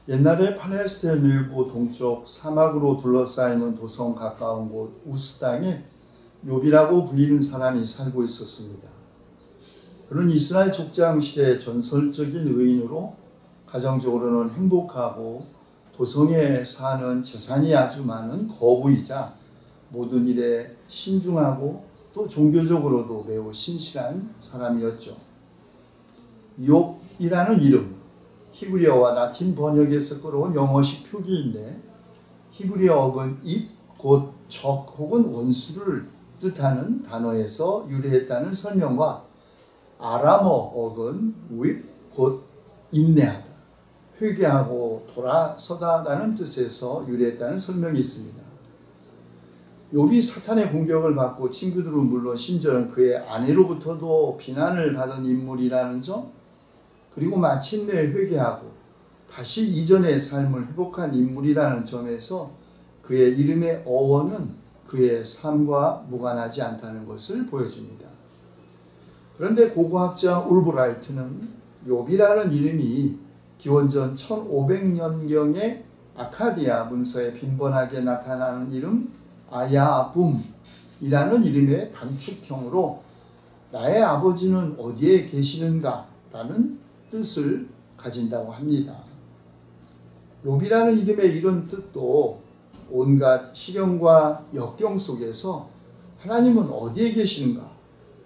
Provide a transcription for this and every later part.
옛날에 팔레스타인 일부 동쪽 사막으로 둘러싸이는 도성 가까운 곳 우스 땅에 욥이라고 불리는 사람이 살고 있었습니다. 그는 이스라엘 족장 시대의 전설적인 의인으로 가정적으로는 행복하고 도성에 사는 재산이 아주 많은 거부이자 모든 일에 신중하고 또 종교적으로도 매우 신실한 사람이었죠. 욥이라는 이름, 히브리어와 라틴 번역에서 끌어온 영어식 표기인데 히브리어 어근 입, 곧 적 혹은 원수를 뜻하는 단어에서 유래했다는 설명과 아람어 어근 윗, 곧 인내하다, 회개하고 돌아서다라는 뜻에서 유래했다는 설명이 있습니다. 욥이 사탄의 공격을 받고 친구들은 물론 심지어는 그의 아내로부터도 비난을 받은 인물이라는 점, 그리고 마침내 회개하고 다시 이전의 삶을 회복한 인물이라는 점에서 그의 이름의 어원은 그의 삶과 무관하지 않다는 것을 보여줍니다. 그런데 고고학자 울브라이트는 욥이라는 이름이 기원전 1500년경의 아카디아 문서에 빈번하게 나타나는 이름 아야붐이라는 이름의 단축형으로 나의 아버지는 어디에 계시는가 라는 뜻을 가진다고 합니다. 욥이라는 이름의 이런 뜻도 온갖 시련과 역경 속에서 하나님은 어디에 계시는가,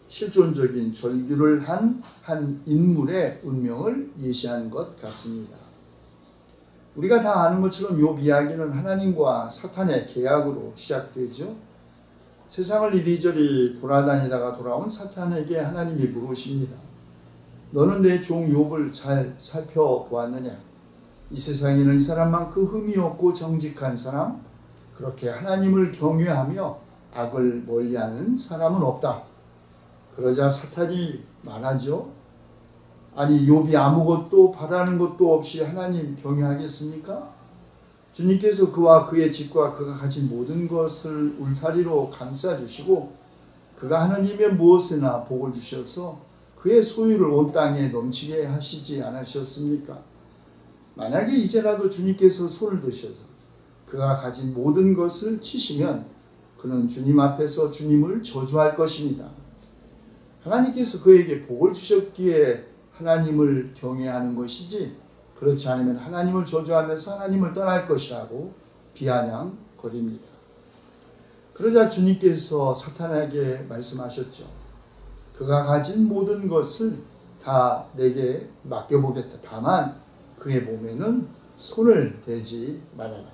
실존적인 절규를 한 인물의 운명을 예시하는 것 같습니다. 우리가 다 아는 것처럼 욥 이야기는 하나님과 사탄의 계약으로 시작되죠. 세상을 이리저리 돌아다니다가 돌아온 사탄에게 하나님이 물으십니다. 너는 내 종 욥을 잘 살펴보았느냐? 이 세상에는 이 사람만큼 흠이 없고 정직한 사람, 그렇게 하나님을 경외하며 악을 멀리하는 사람은 없다. 그러자 사탄이 말하죠. 아니 욥이 아무것도 바라는 것도 없이 하나님 경외하겠습니까? 주님께서 그와 그의 집과 그가 가진 모든 것을 울타리로 감싸주시고 그가 하나님의 무엇에나 복을 주셔서 그의 소유를 온 땅에 넘치게 하시지 않으셨습니까? 만약에 이제라도 주님께서 손을 드셔서 그가 가진 모든 것을 치시면 그는 주님 앞에서 주님을 저주할 것입니다. 하나님께서 그에게 복을 주셨기에 하나님을 경외하는 것이지 그렇지 않으면 하나님을 저주하면서 하나님을 떠날 것이라고 비아냥거립니다. 그러자 주님께서 사탄에게 말씀하셨죠. 그가 가진 모든 것을 다 내게 맡겨보겠다. 다만 그의 몸에는 손을 대지 말아라.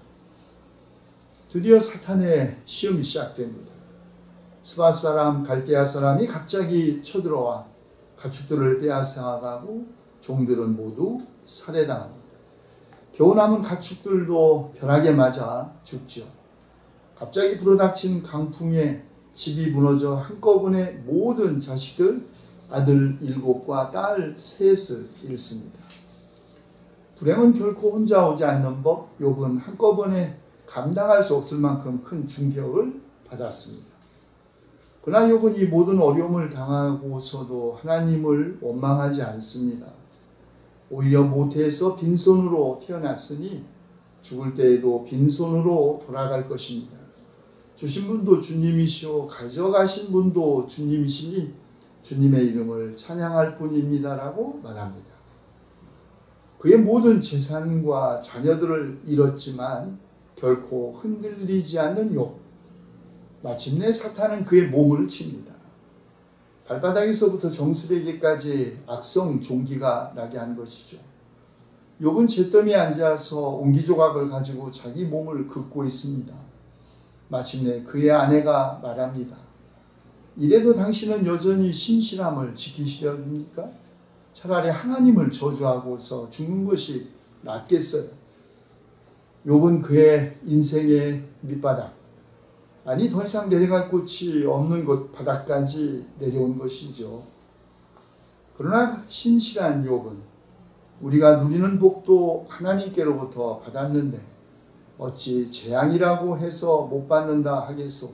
드디어 사탄의 시험이 시작됩니다. 스바 사람, 갈대아 사람이 갑자기 쳐들어와 가축들을 빼앗아가고 종들은 모두 살해당합니다. 겨우 남은 가축들도 벼락에 맞아 죽죠. 갑자기 불어닥친 강풍에 집이 무너져 한꺼번에 모든 자식들, 아들 7과 딸 3을 잃습니다. 불행은 결코 혼자 오지 않는 법, 욥은 한꺼번에 감당할 수 없을 만큼 큰 충격을 받았습니다. 그러나 욥은 이 모든 어려움을 당하고서도 하나님을 원망하지 않습니다. 오히려 모태에서 빈손으로 태어났으니 죽을 때에도 빈손으로 돌아갈 것입니다. 주신 분도 주님이시오 가져가신 분도 주님이시니 주님의 이름을 찬양할 뿐입니다라고 말합니다. 그의 모든 재산과 자녀들을 잃었지만 결코 흔들리지 않는 욥. 마침내 사탄은 그의 몸을 칩니다. 발바닥에서부터 정수리에게까지 악성 종기가 나게 한 것이죠. 욥은 잿더미에 앉아서 옹기조각을 가지고 자기 몸을 긋고 있습니다. 마침내 그의 아내가 말합니다. 이래도 당신은 여전히 신실함을 지키시렵니까? 차라리 하나님을 저주하고서 죽는 것이 낫겠어요. 욥은 그의 인생의 밑바닥, 아니 더 이상 내려갈 곳이 없는 곳 바닥까지 내려온 것이죠. 그러나 신실한 욥은 우리가 누리는 복도 하나님께로부터 받았는데 어찌 재앙이라고 해서 못 받는다 하겠소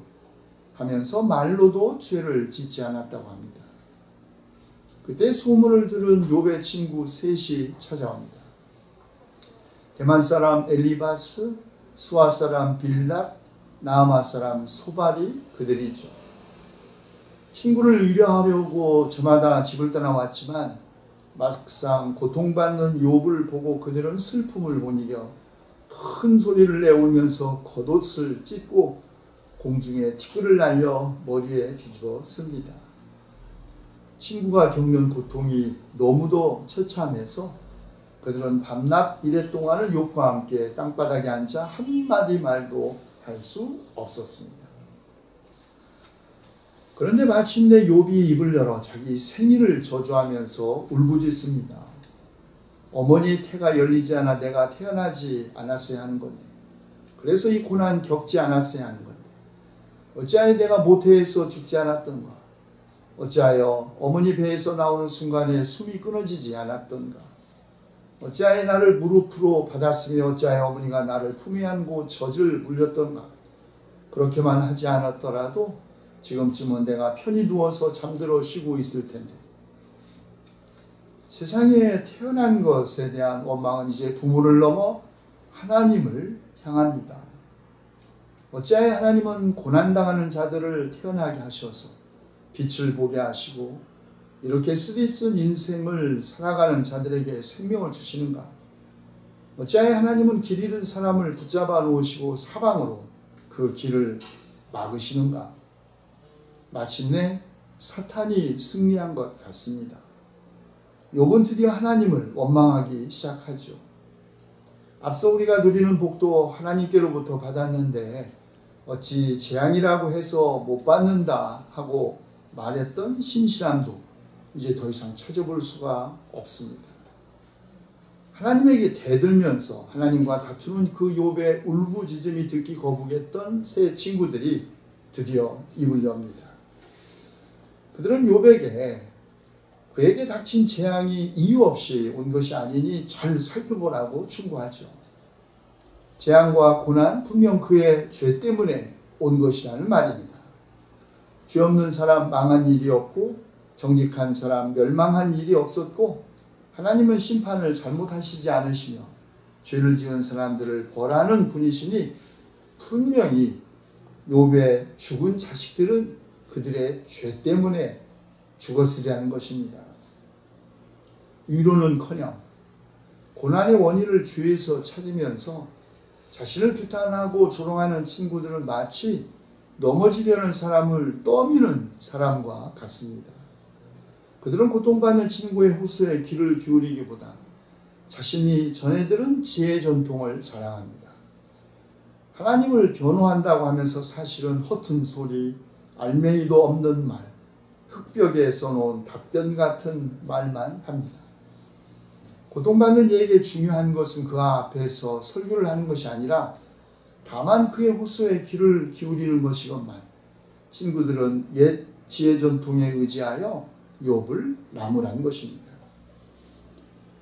하면서 말로도 죄를 짓지 않았다고 합니다. 그때 소문을 들은 욥의 친구 셋이 찾아옵니다. 대만 사람 엘리바스, 수아 사람 빌닷, 나아마 사람 소발이 그들이죠. 친구를 위로하려고 저마다 집을 떠나왔지만 막상 고통받는 욥을 보고 그들은 슬픔을 못 이겨 큰 소리를 내울면서 겉옷을 찢고 공중에 티끌을 날려 머리에 뒤집어 씁니다. 친구가 겪는 고통이 너무도 처참해서 그들은 밤낮 이래 동안을 욥과 함께 땅바닥에 앉아 한마디 말도 할 수 없었습니다. 그런데 마침내 욥이 입을 열어 자기 생일을 저주하면서 울부짖습니다. 어머니 태가 열리지 않아 내가 태어나지 않았어야 하는 건데, 그래서 이 고난 겪지 않았어야 하는 건데, 어찌하여 내가 모태에서 죽지 않았던가, 어찌하여 어머니 배에서 나오는 순간에 숨이 끊어지지 않았던가, 어찌하여 나를 무릎으로 받았으며 어찌하여 어머니가 나를 품에 안고 젖을 물렸던가. 그렇게만 하지 않았더라도 지금쯤은 내가 편히 누워서 잠들어 쉬고 있을 텐데. 세상에 태어난 것에 대한 원망은 이제 부모를 넘어 하나님을 향합니다. 어찌하여 하나님은 고난당하는 자들을 태어나게 하셔서 빛을 보게 하시고 이렇게 쓰디쓴 인생을 살아가는 자들에게 생명을 주시는가? 어찌하여 하나님은 길 잃은 사람을 붙잡아 놓으시고 사방으로 그 길을 막으시는가? 마침내 사탄이 승리한 것 같습니다. 욥은 드디어 하나님을 원망하기 시작하죠. 앞서 우리가 누리는 복도 하나님께로부터 받았는데 어찌 재앙이라고 해서 못 받는다 하고 말했던 신실함도 이제 더 이상 찾아볼 수가 없습니다. 하나님에게 대들면서 하나님과 다투는 그 욥의 울부짖음이 듣기 거북했던 세 친구들이 드디어 입을 엽니다. 그들은 욥에게 그에게 닥친 재앙이 이유 없이 온 것이 아니니 잘 살펴보라고 충고하죠. 재앙과 고난 분명 그의 죄 때문에 온 것이라는 말입니다. 죄 없는 사람 망한 일이 없고 정직한 사람 멸망한 일이 없었고 하나님은 심판을 잘못하시지 않으시며 죄를 지은 사람들을 벌하는 분이시니 분명히 욥의 죽은 자식들은 그들의 죄 때문에 죽었으리라는 것입니다. 위로는커녕 고난의 원인을 죄에서 찾으면서 자신을 규탄하고 조롱하는 친구들은 마치 넘어지려는 사람을 떠미는 사람과 같습니다. 그들은 고통받는 친구의 호소에 귀를 기울이기보다 자신이 전해 들은 지혜 전통을 자랑합니다. 하나님을 변호한다고 하면서 사실은 허튼 소리, 알맹이도 없는 말, 흙벽에 써놓은 답변 같은 말만 합니다. 고통받는 이에게 중요한 것은 그 앞에서 설교를 하는 것이 아니라 다만 그의 호소에 귀를 기울이는 것이건만 친구들은 옛 지혜 전통에 의지하여 욥을 나무란 것입니다.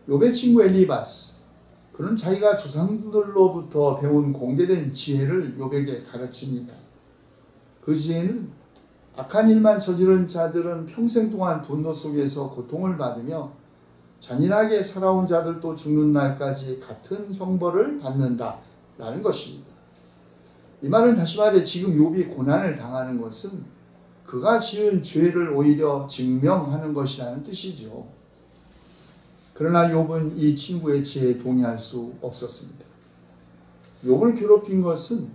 욥의 친구 엘리바스, 그는 자기가 조상들로부터 배운 공개된 지혜를 욥에게 가르칩니다. 그 지혜는 악한 일만 저지른 자들은 평생 동안 분노 속에서 고통을 받으며 잔인하게 살아온 자들도 죽는 날까지 같은 형벌을 받는다라는 것입니다. 이 말은 다시 말해 지금 욥이 고난을 당하는 것은 그가 지은 죄를 오히려 증명하는 것이라는 뜻이죠. 그러나 욥은 이 친구의 지혜에 동의할 수 없었습니다. 욥을 괴롭힌 것은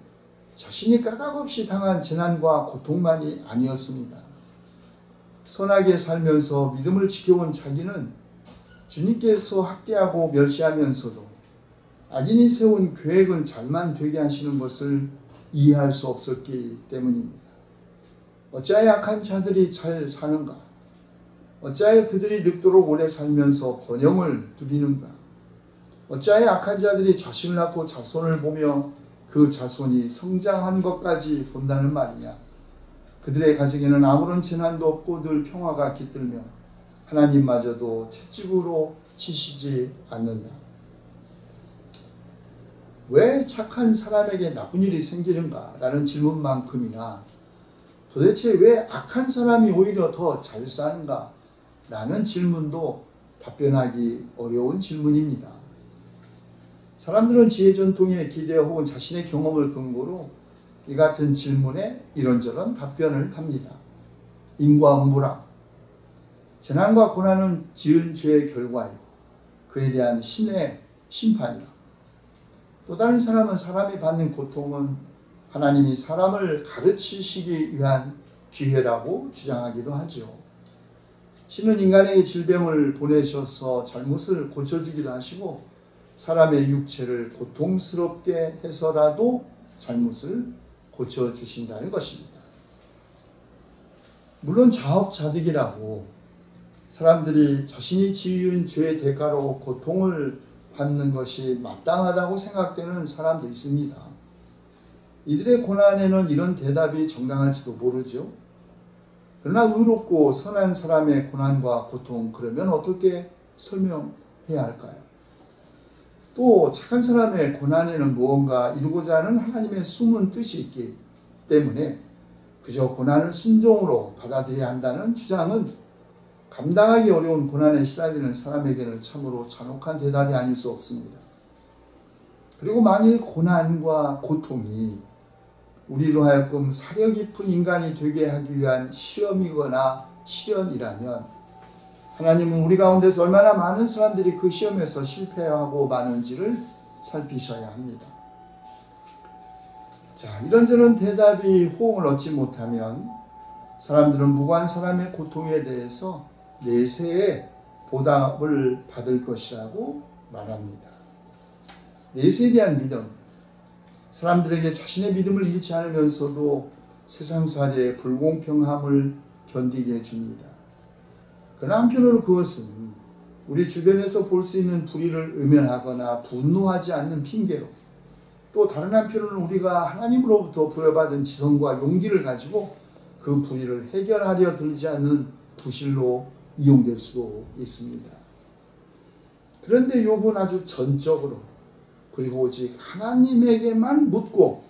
자신이 까닭없이 당한 재난과 고통만이 아니었습니다. 선하게 살면서 믿음을 지켜온 자기는 주님께서 학대하고 멸시하면서도 악인이 세운 계획은 잘만 되게 하시는 것을 이해할 수 없었기 때문입니다. 어찌하여 악한 자들이 잘 사는가? 어찌하여 그들이 늙도록 오래 살면서 번영을 누리는가? 어찌하여 악한 자들이 자식을 낳고 자손을 보며 그 자손이 성장한 것까지 본다는 말이냐? 그들의 가정에는 아무런 재난도 없고 늘 평화가 깃들며 하나님마저도 채찍으로 치시지 않는다. 왜 착한 사람에게 나쁜 일이 생기는가? 라는 질문만큼이나 도대체 왜 악한 사람이 오히려 더 잘 사는가? 라는 질문도 답변하기 어려운 질문입니다. 사람들은 지혜 전통에 기대 혹은 자신의 경험을 근거로 이 같은 질문에 이런저런 답변을 합니다. 인과응보라. 재난과 고난은 지은 죄의 결과이고 그에 대한 신의 심판이라. 또 다른 사람은 사람이 받는 고통은 하나님이 사람을 가르치시기 위한 기회라고 주장하기도 하죠. 신은 인간에게 질병을 보내셔서 잘못을 고쳐주기도 하시고 사람의 육체를 고통스럽게 해서라도 잘못을 고쳐주신다는 것입니다. 물론 자업자득이라고 사람들이 자신이 지은 죄의 대가로 고통을 받는 것이 마땅하다고 생각되는 사람도 있습니다. 이들의 고난에는 이런 대답이 정당할지도 모르죠. 그러나 의롭고 선한 사람의 고난과 고통, 그러면 어떻게 설명해야 할까요? 또 착한 사람의 고난에는 무언가 이루고자 하는 하나님의 숨은 뜻이 있기 때문에 그저 고난을 순종으로 받아들여야 한다는 주장은 감당하기 어려운 고난에 시달리는 사람에게는 참으로 잔혹한 대답이 아닐 수 없습니다. 그리고 만일 고난과 고통이 우리로 하여금 사려 깊은 인간이 되게 하기 위한 시험이거나 시련이라면 하나님은 우리 가운데서 얼마나 많은 사람들이 그 시험에서 실패하고 마는지를 살피셔야 합니다. 자, 이런저런 대답이 호응을 얻지 못하면 사람들은 무고한 사람의 고통에 대해서 내세의 보답을 받을 것이라고 말합니다. 내세에 대한 믿음, 사람들에게 자신의 믿음을 잃지 않으면서도 세상살이의 불공평함을 견디게 해줍니다. 그러나 한편으로 그것은 우리 주변에서 볼 수 있는 불의를 외면하거나 분노하지 않는 핑계로, 또 다른 한편으로는 우리가 하나님으로부터 부여받은 지성과 용기를 가지고 그 불의를 해결하려 들지 않는 부실로 이용될 수도 있습니다. 그런데 욥은 아주 전적으로, 그리고 오직 하나님에게만 묻고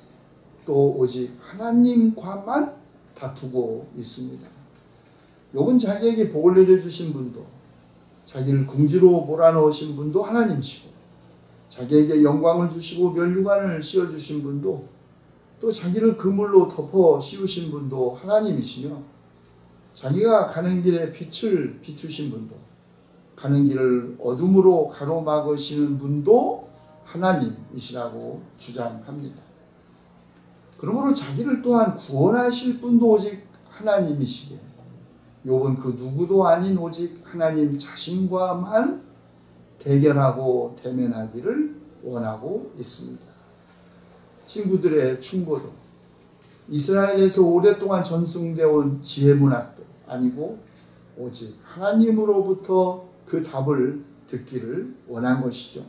또 오직 하나님과만 다투고 있습니다. 욥은 자기에게 복을 내려주신 분도, 자기를 궁지로 몰아넣으신 분도 하나님이시고, 자기에게 영광을 주시고 면류관을 씌워주신 분도, 또 자기를 그물로 덮어 씌우신 분도 하나님이시며, 자기가 가는 길에 빛을 비추신 분도, 가는 길을 어둠으로 가로막으시는 분도 하나님이시라고 주장합니다. 그러므로 자기를 또한 구원하실 분도 오직 하나님이시기에 욥은 그 누구도 아닌 오직 하나님 자신과만 대결하고 대면하기를 원하고 있습니다. 친구들의 충고도 이스라엘에서 오랫동안 전승되어 온 지혜문학도 아니고 오직 하나님으로부터 그 답을 듣기를 원한 것이죠.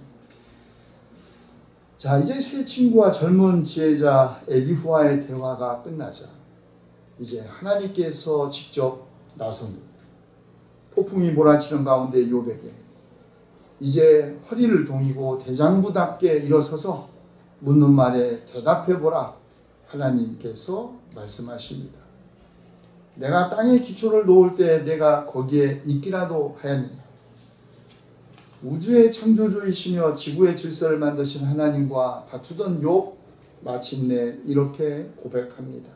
자, 이제 새 친구와 젊은 지혜자 엘리후와의 대화가 끝나자 이제 하나님께서 직접 나섭니다. 폭풍이 몰아치는 가운데 욥에게 이제 허리를 동이고 대장부답게 일어서서 묻는 말에 대답해보라 하나님께서 말씀하십니다. 내가 땅에 기초를 놓을 때 내가 거기에 있기라도 하였느냐. 우주의 창조주이시며 지구의 질서를 만드신 하나님과 다투던 욥 마침내 이렇게 고백합니다.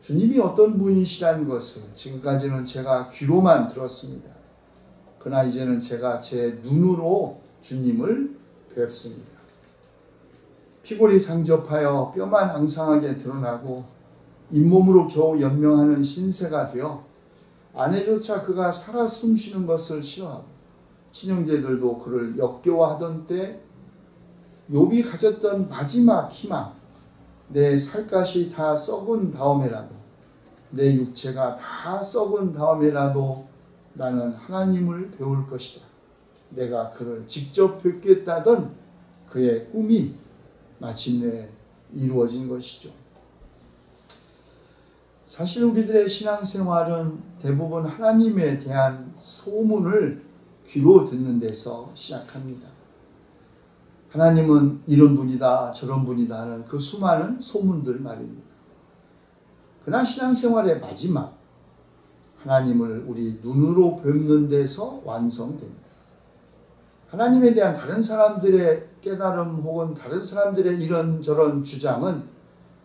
주님이 어떤 분이시라는 것을 지금까지는 제가 귀로만 들었습니다. 그러나 이제는 제가 제 눈으로 주님을 뵙습니다. 피골이 상접하여 뼈만 앙상하게 드러나고 잇몸으로 겨우 연명하는 신세가 되어 아내조차 그가 살아 숨쉬는 것을 싫어하고 친형제들도 그를 역겨워하던 때 욥이 가졌던 마지막 희망, 내 살갗이 다 썩은 다음에라도, 내 육체가 다 썩은 다음에라도 나는 하나님을 배울 것이다. 내가 그를 직접 뵙겠다던 그의 꿈이 마침내 이루어진 것이죠. 사실 우리들의 신앙생활은 대부분 하나님에 대한 소문을 귀로 듣는 데서 시작합니다. 하나님은 이런 분이다 저런 분이다 하는 그 수많은 소문들 말입니다. 그러나 신앙생활의 마지막, 하나님을 우리 눈으로 뵙는 데서 완성됩니다. 하나님에 대한 다른 사람들의 깨달음 혹은 다른 사람들의 이런저런 주장은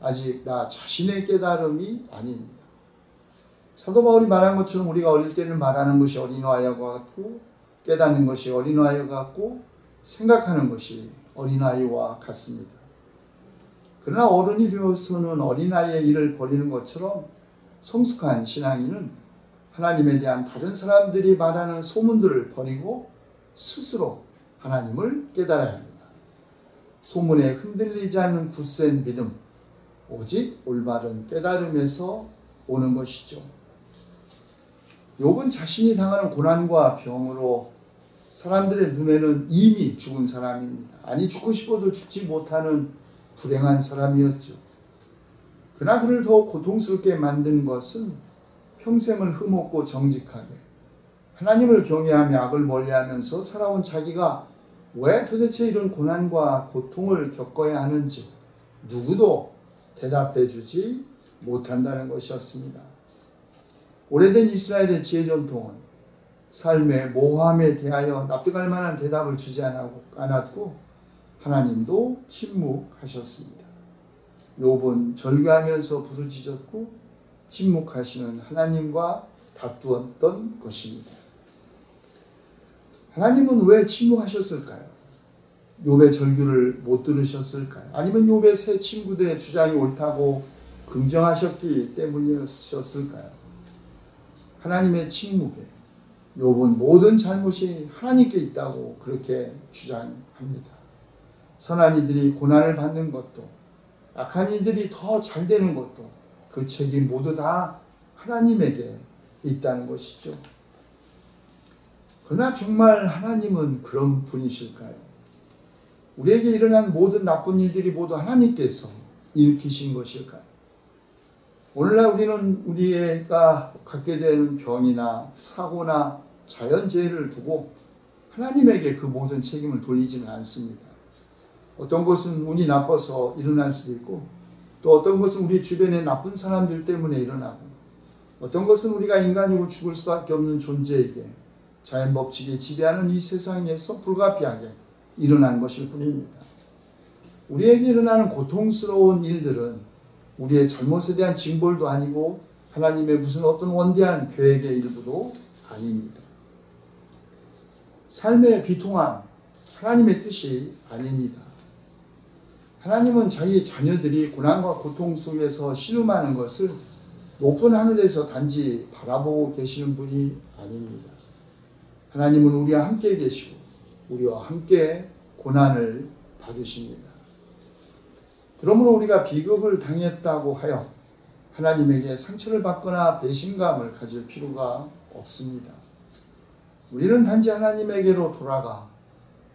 아직 나 자신의 깨달음이 아닙니다. 사도 바울이 말한 것처럼 우리가 어릴 때는 말하는 것이 어린아이와 같고 깨닫는 것이 어린아이와 같고 생각하는 것이 어린아이와 같습니다. 그러나 어른이 되어서는 어린아이의 일을 버리는 것처럼 성숙한 신앙인은 하나님에 대한 다른 사람들이 말하는 소문들을 버리고 스스로 하나님을 깨달아야 합니다. 소문에 흔들리지 않는 굳센 믿음, 오직 올바른 깨달음에서 오는 것이죠. 욥은 자신이 당하는 고난과 병으로 사람들의 눈에는 이미 죽은 사람입니다. 아니 죽고 싶어도 죽지 못하는 불행한 사람이었죠. 그러나 그를 더 고통스럽게 만든 것은 평생을 흠없고 정직하게 하나님을 경외하며 악을 멀리하면서 살아온 자기가 왜 도대체 이런 고난과 고통을 겪어야 하는지 누구도 대답해 주지 못한다는 것이었습니다. 오래된 이스라엘의 지혜 전통은 삶의 모함에 대하여 납득할 만한 대답을 주지 않았고 하나님도 침묵하셨습니다. 욥은 절규하면서 부르짖었고 침묵하시는 하나님과 다투었던 것입니다. 하나님은 왜 침묵하셨을까요? 욥의 절규를 못 들으셨을까요? 아니면 욥의 세 친구들의 주장이 옳다고 긍정하셨기 때문이었을까요? 하나님의 침묵에 욥은 모든 잘못이 하나님께 있다고 그렇게 주장합니다. 선한 이들이 고난을 받는 것도 악한 이들이 더 잘 되는 것도 그 책임 모두 다 하나님에게 있다는 것이죠. 그러나 정말 하나님은 그런 분이실까요? 우리에게 일어난 모든 나쁜 일들이 모두 하나님께서 일으키신 것일까요? 오늘날 우리는 우리가 갖게 되는 병이나 사고나 자연재해를 두고 하나님에게 그 모든 책임을 돌리지는 않습니다. 어떤 것은 운이 나빠서 일어날 수도 있고 또 어떤 것은 우리 주변의 나쁜 사람들 때문에 일어나고 어떤 것은 우리가 인간이고 죽을 수밖에 없는 존재에게 자연 법칙이 지배하는 이 세상에서 불가피하게 일어난 것일 뿐입니다. 우리에게 일어나는 고통스러운 일들은 우리의 잘못에 대한 징벌도 아니고 하나님의 무슨 어떤 원대한 계획의 일부도 아닙니다. 삶의 비통함, 하나님의 뜻이 아닙니다. 하나님은 자기 자녀들이 고난과 고통 속에서 신음하는 것을 높은 하늘에서 단지 바라보고 계시는 분이 아닙니다. 하나님은 우리와 함께 계시고 우리와 함께 고난을 받으십니다. 그러므로 우리가 비극을 당했다고 하여 하나님에게 상처를 받거나 배신감을 가질 필요가 없습니다. 우리는 단지 하나님에게로 돌아가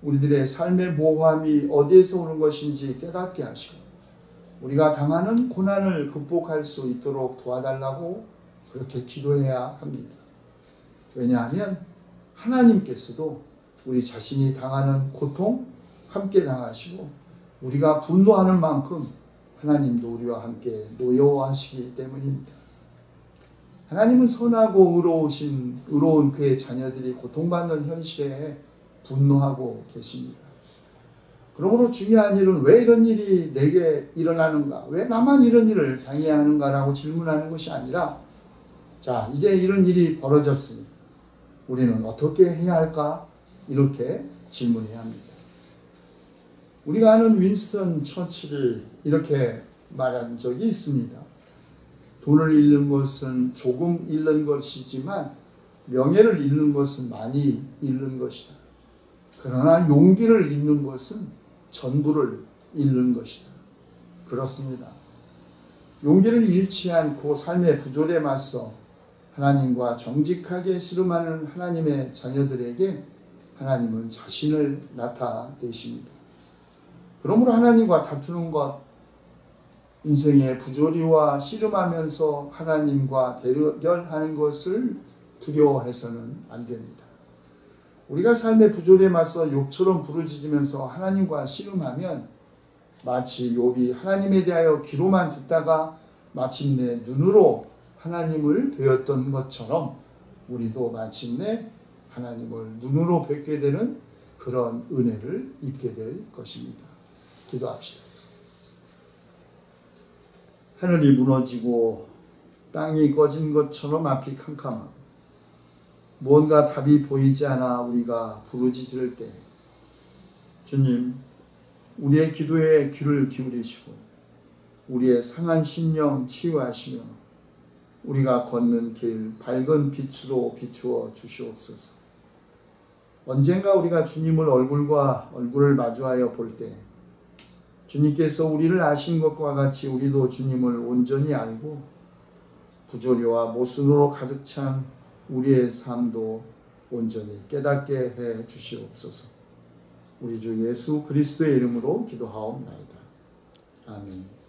우리들의 삶의 모함이 어디에서 오는 것인지 깨닫게 하시고 우리가 당하는 고난을 극복할 수 있도록 도와달라고 그렇게 기도해야 합니다. 왜냐하면 하나님께서도 우리 자신이 당하는 고통 함께 당하시고 우리가 분노하는 만큼 하나님도 우리와 함께 노여워하시기 때문입니다. 하나님은 선하고 의로운 그의 자녀들이 고통받는 현실에 분노하고 계십니다. 그러므로 중요한 일은 왜 이런 일이 내게 일어나는가? 왜 나만 이런 일을 당해야 하는가라고 질문하는 것이 아니라 자, 이제 이런 일이 벌어졌으니 우리는 어떻게 해야 할까? 이렇게 질문해야 합니다. 우리가 아는 윈스턴 처칠이 이렇게 말한 적이 있습니다. 돈을 잃는 것은 조금 잃는 것이지만 명예를 잃는 것은 많이 잃는 것이다. 그러나 용기를 잃는 것은 전부를 잃는 것이다. 그렇습니다. 용기를 잃지 않고 삶의 부조리에 맞서 하나님과 정직하게 씨름하는 하나님의 자녀들에게 하나님은 자신을 나타내십니다. 그러므로 하나님과 다투는 것, 인생의 부조리와 씨름하면서 하나님과 대결하는 것을 두려워해서는 안 됩니다. 우리가 삶의 부조리에 맞서 욥처럼 부르짖으면서 하나님과 씨름하면 마치 욥이 하나님에 대하여 귀로만 듣다가 마침내 눈으로 하나님을 배웠던 것처럼 우리도 마침내 하나님을 눈으로 뵙게 되는 그런 은혜를 입게 될 것입니다. 기도합시다. 하늘이 무너지고 땅이 꺼진 것처럼 앞이 캄캄하고 무언가 답이 보이지 않아 우리가 부르짖을 때 주님, 우리의 기도에 귀를 기울이시고 우리의 상한 심령 치유하시며 우리가 걷는 길 밝은 빛으로 비추어 주시옵소서. 언젠가 우리가 주님을 얼굴과 얼굴을 마주하여 볼 때 주님께서 우리를 아신 것과 같이 우리도 주님을 온전히 알고 부조리와 모순으로 가득 찬 우리의 삶도 온전히 깨닫게 해 주시옵소서. 우리 주 예수 그리스도의 이름으로 기도하옵나이다. 아멘.